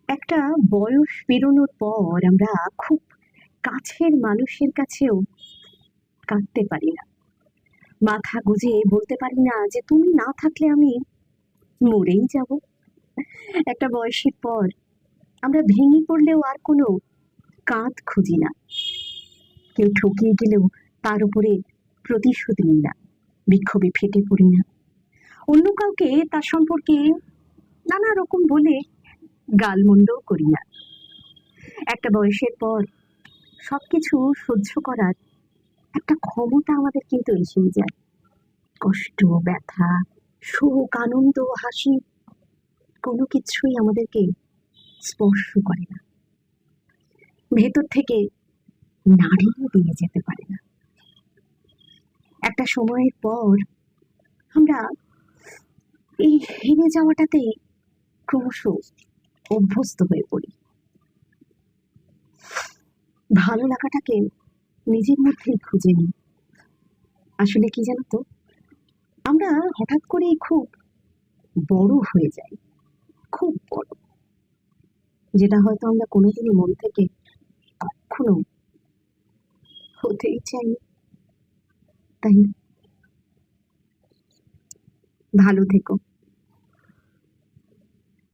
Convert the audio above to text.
একটা বয়স পেরোনোর পর আমরা খুব কাছের মানুষের কাছেও কাঁদতে পারি না, মাথা গুজে বলতে পারি না যে তুমি না থাকলে আমি মরেই যাব। একটা বয়সের পর আমরা ভেঙে পড়লেও আর কোনো কাঁধ খুঁজি না, কেউ ঠকিয়ে গেলেও তার উপরে প্রতিশোধ নিই না, বিক্ষোভে ফেটে পড়ি না, অন্য কাউকে তার সম্পর্কে নানা রকম বলে গালমন্দও করি না। একটা বয়সের পর সবকিছু সহ্য করার একটা ক্ষমতা আমাদের কিন্তু এসেই যায়। কষ্ট, ব্যথা, সুখ, আনন্দ, হাসি কোনো কিছুই আমাদেরকে স্পর্শ করে না, ভেতর থেকে নাড়িয়ে দিয়ে যেতে পারে না। একটা সময়ের পর আমরা এই হেরে যাওয়াটাতে ক্রমশ অভ্যস্ত হয়ে পড়ি, ভালো লাগাটাকে নিজের মধ্যেই খুঁজে নিই। আসলে কি জানো তো, আমরা হঠাৎ করেই খুব বড় হয়ে যাই, খুব বড়, যেটা হয়তো আমরা কোনোদিনই মন থেকে কখনো হতেই চাইনি। তাই ভালো থেকো।